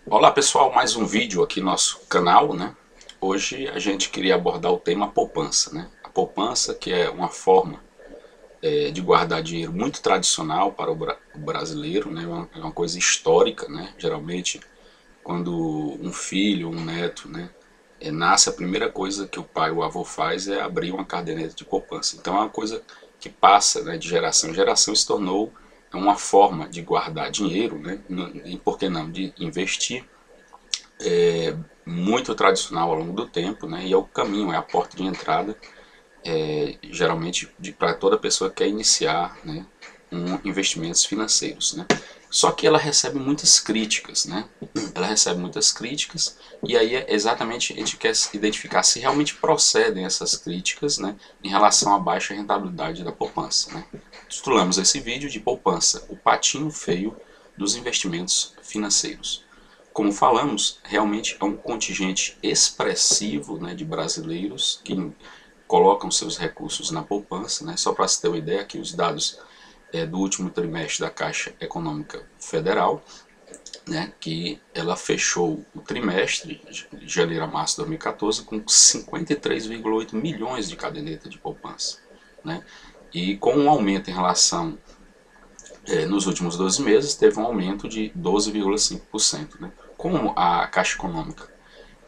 Olá pessoal, mais um vídeo aqui no nosso canal, né? Hoje a gente queria abordar o tema poupança, né? A poupança, que é uma forma de guardar dinheiro muito tradicional para o brasileiro, né? É uma coisa histórica, né? Geralmente, quando um filho, um neto, né, nasce, a primeira coisa que o pai ou o avô faz é abrir uma caderneta de poupança. Então é uma coisa que passa, né, de geração em geração e se tornou uma forma de guardar dinheiro, né? E por que não, de investir muito tradicional ao longo do tempo, né? E é o caminho, é a porta de entrada, geralmente para toda pessoa que quer iniciar, né, investimentos financeiros, né? Só que ela recebe muitas críticas, né? Ela recebe muitas críticas e aí é exatamente a gente quer identificar se realmente procedem essas críticas, né, em relação à baixa rentabilidade da poupança, né? Titulamos esse vídeo de poupança, o patinho feio dos investimentos financeiros. Como falamos, realmente é um contingente expressivo, né, de brasileiros que colocam seus recursos na poupança, né? Só para se ter uma ideia, aqui os dados do último trimestre da Caixa Econômica Federal, né, que ela fechou o trimestre de janeiro a março de 2014 com 53,8 milhões de caderneta de poupança, né? E com um aumento em relação nos últimos 12 meses, teve um aumento de 12,5%. Né? Como a Caixa Econômica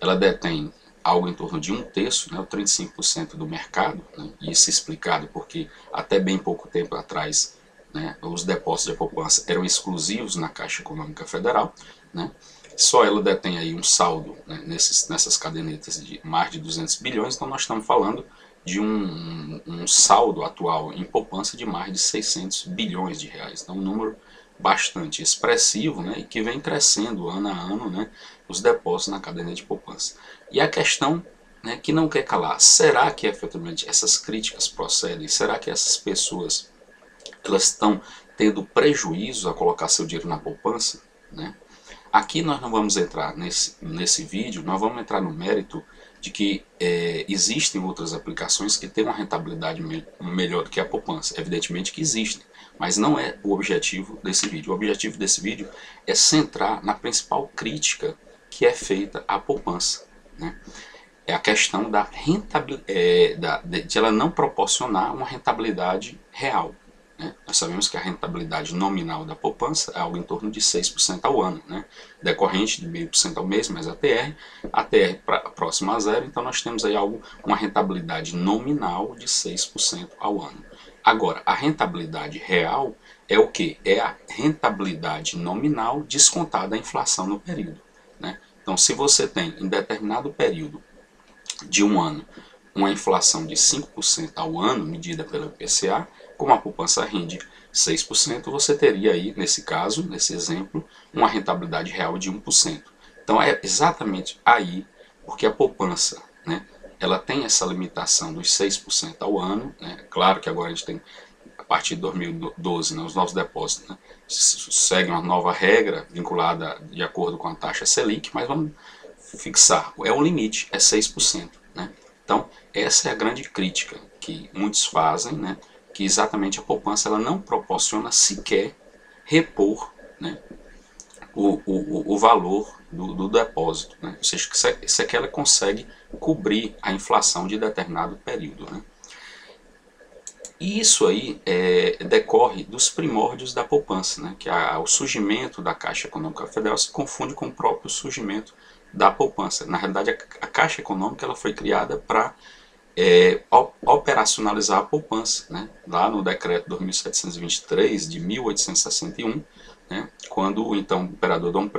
ela detém algo em torno de um terço, né, 35% do mercado, né, e isso é explicado porque até bem pouco tempo atrás, né, os depósitos de poupança eram exclusivos na Caixa Econômica Federal, né, só ela detém aí um saldo, né, nessas cadernetas de mais de 200 bilhões, então nós estamos falando de um saldo atual em poupança de mais de 600 bilhões de reais. Então, um número bastante expressivo, né, e que vem crescendo ano a ano, né, os depósitos na caderneta de poupança. E a questão, né, que não quer calar, será que efetivamente essas críticas procedem? Será que essas pessoas elas estão tendo prejuízo a colocar seu dinheiro na poupança? Né? Aqui nós não vamos entrar nesse vídeo, nós vamos entrar no mérito de que existem outras aplicações que têm uma rentabilidade melhor do que a poupança. Evidentemente que existem, mas não é o objetivo desse vídeo. O objetivo desse vídeo é centrar na principal crítica que é feita à poupança, né? É a questão da rentabilidade, de ela não proporcionar uma rentabilidade real. Né? Nós sabemos que a rentabilidade nominal da poupança é algo em torno de 6% ao ano, né? Decorrente de 0,5% ao mês, mais a TR próxima a zero, então nós temos aí uma rentabilidade nominal de 6% ao ano. Agora, a rentabilidade real é o que? É a rentabilidade nominal descontada a inflação no período. Né? Então, se você tem em determinado período de um ano uma inflação de 5% ao ano, medida pelo IPCA, como a poupança rende 6%, você teria aí, nesse caso, nesse exemplo, uma rentabilidade real de 1%. Então é exatamente aí, porque a poupança, né, ela tem essa limitação dos 6% ao ano, né? Claro que agora a gente tem, a partir de 2012, né, os novos depósitos, né, seguem uma nova regra vinculada de acordo com a taxa Selic, mas vamos fixar, é o limite, é 6%. Né? Então, essa é a grande crítica que muitos fazem, né? Que exatamente a poupança ela não proporciona sequer repor, né, o valor do depósito. Né? Ou seja, isso é que ela consegue cobrir a inflação de determinado período. Né? E isso aí decorre dos primórdios da poupança, né? Que o surgimento da Caixa Econômica Federal se confunde com o próprio surgimento da poupança. Na realidade, a Caixa Econômica ela foi criada para operacionalizar a poupança, né? Lá no decreto 2723 de 1861, né? Quando o então imperador Dom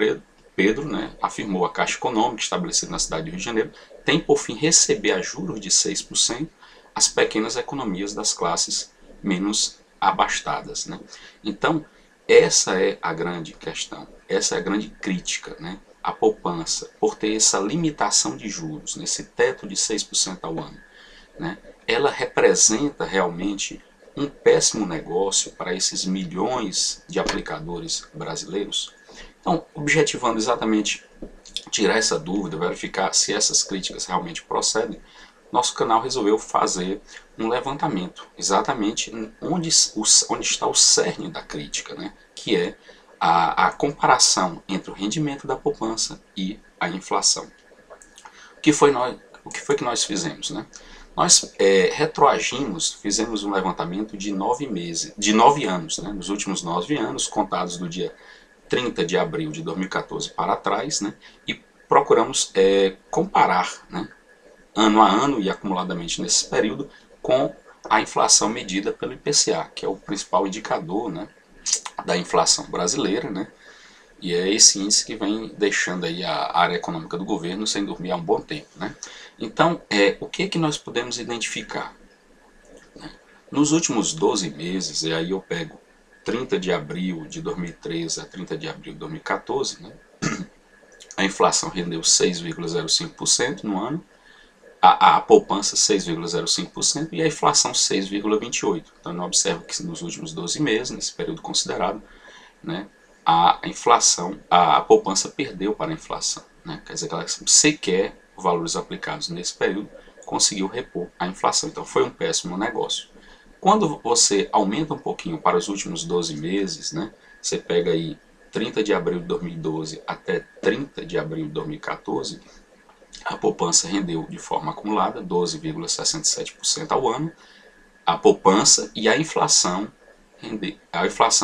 Pedro, né, afirmou a Caixa Econômica, estabelecida na cidade de Rio de Janeiro, tem por fim receber a juros de 6% as pequenas economias das classes menos abastadas. Né? Então, essa é a grande questão, essa é a grande crítica. Né? A poupança, por ter essa limitação de juros, nesse teto de 6% ao ano, né? Ela representa realmente um péssimo negócio para esses milhões de aplicadores brasileiros. Então, objetivando exatamente tirar essa dúvida, verificar se essas críticas realmente procedem, nosso canal resolveu fazer um levantamento exatamente onde está o cerne da crítica, né? Que é a comparação entre o rendimento da poupança e a inflação. O que foi que nós fizemos, né? Nós retroagimos, fizemos um levantamento de 9 anos, né? Nos últimos 9 anos, contados do dia 30 de abril de 2014 para trás, né? E procuramos comparar, né? Ano a ano e acumuladamente nesse período com a inflação medida pelo IPCA, que é o principal indicador, né, da inflação brasileira, né? E é esse índice que vem deixando aí a área econômica do governo sem dormir há um bom tempo, né? Então, o que nós podemos identificar? Nos últimos 12 meses, e aí eu pego 30 de abril de 2013 a 30 de abril de 2014, né? A inflação rendeu 6,05% no ano, a poupança 6,05% e a inflação 6,28%. Então, eu observo que nos últimos 12 meses, nesse período considerado, né, a inflação, a poupança perdeu para a inflação, né? Quer dizer que ela sequer, valores aplicados nesse período, conseguiu repor a inflação. Então foi um péssimo negócio. Quando você aumenta um pouquinho para os últimos 12 meses, né, você pega aí 30 de abril de 2012 até 30 de abril de 2014, a poupança rendeu de forma acumulada 12,67% ao ano, a poupança, e a inflação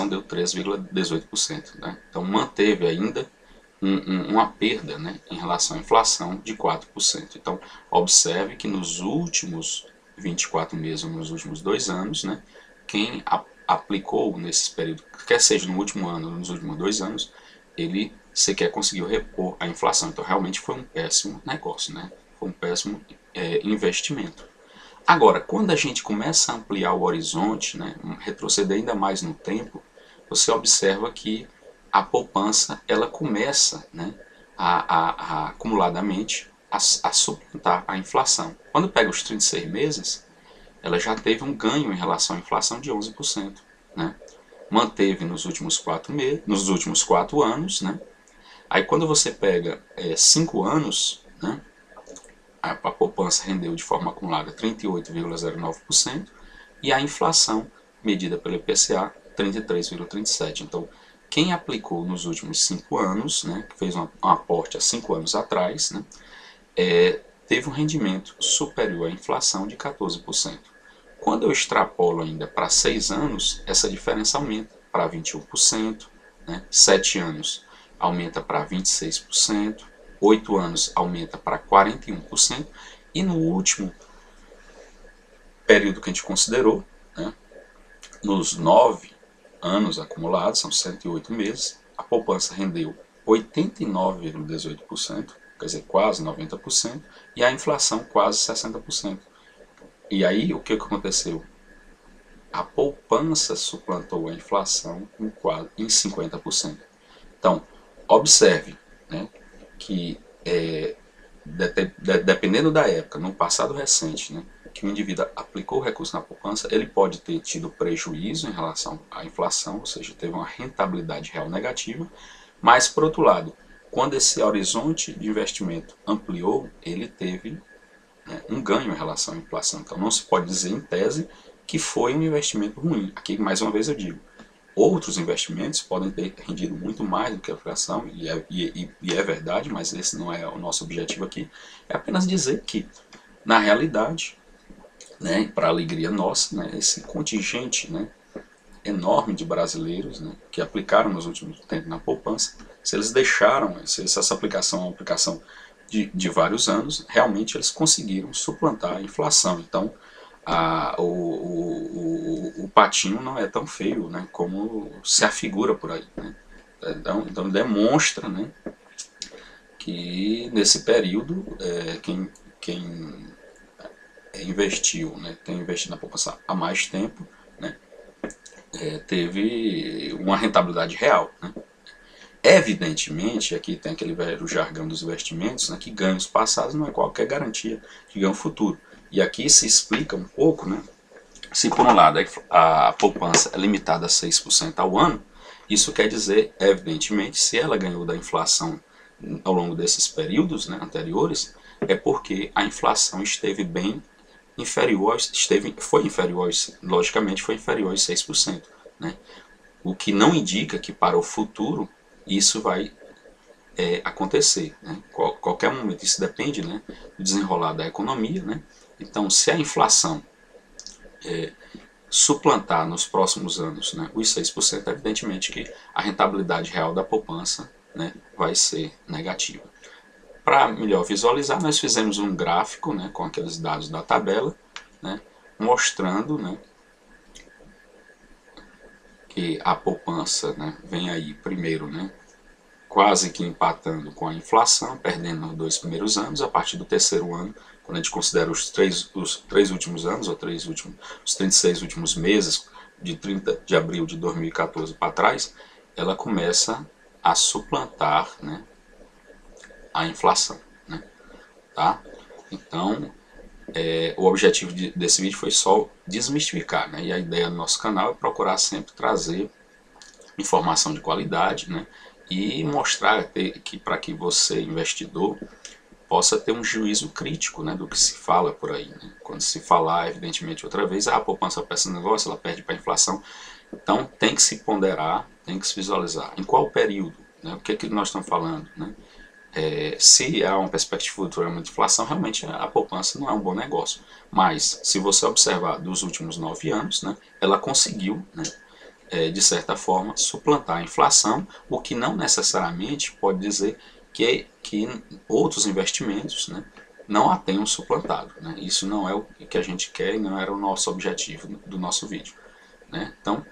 deu 3,18%. Né? Então manteve ainda uma perda, né, em relação à inflação de 4%. Então observe que nos últimos 24 meses, nos últimos 2 anos, né, quem aplicou nesse período, quer seja no último ano ou nos últimos 2 anos, ele sequer conseguiu repor a inflação. Então realmente foi um péssimo negócio, né? Foi um péssimo investimento. Agora, quando a gente começa a ampliar o horizonte, né, retroceder ainda mais no tempo, você observa que a poupança ela começa, né, acumuladamente a suplantar a inflação. Quando pega os 36 meses, ela já teve um ganho em relação à inflação de 11%. Né? Manteve nos últimos 4 anos. Né? Aí quando você pega 5 anos, né, a poupança rendeu de forma acumulada 38,09% e a inflação medida pelo IPCA 33,37%. Então, quem aplicou nos últimos 5 anos, né, que fez um aporte há 5 anos atrás, né, teve um rendimento superior à inflação de 14%. Quando eu extrapolo ainda para 6 anos, essa diferença aumenta para 21%, né, 7 anos aumenta para 26%, 8 anos aumenta para 41%, e no último período que a gente considerou, né, nos 9 anos acumulados, são 108 meses, a poupança rendeu 89,18%, quer dizer, quase 90%, e a inflação quase 60%. E aí, o que aconteceu? A poupança suplantou a inflação em 50%. Então, observe, né, que dependendo da época, no passado recente, né, que o indivíduo aplicou o recurso na poupança, ele pode ter tido prejuízo em relação à inflação, ou seja, teve uma rentabilidade real negativa, mas, por outro lado, quando esse horizonte de investimento ampliou, ele teve, né, um ganho em relação à inflação. Então não se pode dizer em tese que foi um investimento ruim. Aqui, mais uma vez eu digo, outros investimentos podem ter rendido muito mais do que a inflação, e é verdade, mas esse não é o nosso objetivo aqui. É apenas dizer que, na realidade, né, para a alegria nossa, né, esse contingente, né, enorme de brasileiros, né, que aplicaram nos últimos tempos na poupança, se eles deixaram, se essa aplicação é uma aplicação de vários anos, realmente eles conseguiram suplantar a inflação. Então, o patinho não é tão feio, né, como se afigura por aí. Né? Então demonstra, né, que nesse período quem investiu, né, tem investido na poupança há mais tempo, né, teve uma rentabilidade real. Né? Evidentemente, aqui tem aquele velho jargão dos investimentos, né, que ganhos passados não é qualquer garantia de ganho futuro. E aqui se explica um pouco, né, se por um lado a poupança é limitada a 6% ao ano, isso quer dizer, evidentemente, se ela ganhou da inflação ao longo desses períodos, né, anteriores, é porque a inflação esteve bem inferior, logicamente foi inferior aos 6%. Né? O que não indica que para o futuro isso vai acontecer, né? Qualquer momento, isso depende, né, do desenrolar da economia, né? Então, se a inflação suplantar nos próximos anos, né, os 6%, evidentemente que a rentabilidade real da poupança, né, vai ser negativa. Para melhor visualizar, nós fizemos um gráfico, né, com aqueles dados da tabela, né, mostrando, né, que a poupança, né, vem aí primeiro, né, quase que empatando com a inflação, perdendo nos 2 primeiros anos. A partir do terceiro ano, quando a gente considera os três últimos anos, os 36 últimos meses, de 30 de abril de 2014 para trás, ela começa a suplantar, né, a inflação. Né, tá? Então, o objetivo desse vídeo foi só desmistificar, né, e a ideia do nosso canal é procurar sempre trazer informação de qualidade, né, e mostrar que para que você, investidor, possa ter um juízo crítico, né, do que se fala por aí. Né? Quando se falar, evidentemente, outra vez, a poupança para esse negócio, ela perde para a inflação. Então tem que se ponderar, tem que se visualizar. Em qual período? Né? O que é que nós estamos falando? Né? Se há uma perspectiva futura de inflação, realmente a poupança não é um bom negócio. Mas, se você observar dos últimos 9 anos, né, ela conseguiu, né, de certa forma, suplantar a inflação, o que não necessariamente pode dizer que outros investimentos, né, não a tenham suplantado. Né? Isso não é o que a gente quer e não era o nosso objetivo do nosso vídeo. Né? Então,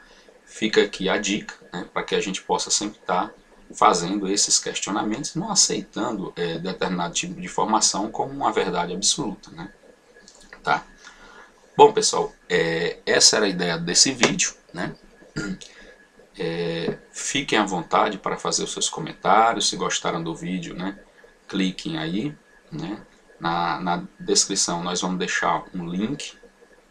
fica aqui a dica, né, para que a gente possa sempre estar fazendo esses questionamentos, não aceitando determinado tipo de informação como uma verdade absoluta. Né? Tá? Bom, pessoal, essa era a ideia desse vídeo. Né? Fiquem à vontade para fazer os seus comentários. Se gostaram do vídeo, né, cliquem aí. Né? Na descrição nós vamos deixar um link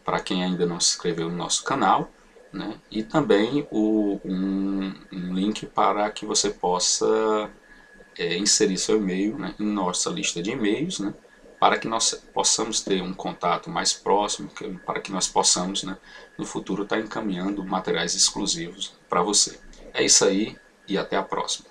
para quem ainda não se inscreveu no nosso canal. Né? E também um link para que você possa inserir seu e-mail, né, em nossa lista de e-mails, né, para que nós possamos ter um contato mais próximo, para que nós possamos, né, no futuro estar encaminhando materiais exclusivos para você. É isso aí e até a próxima.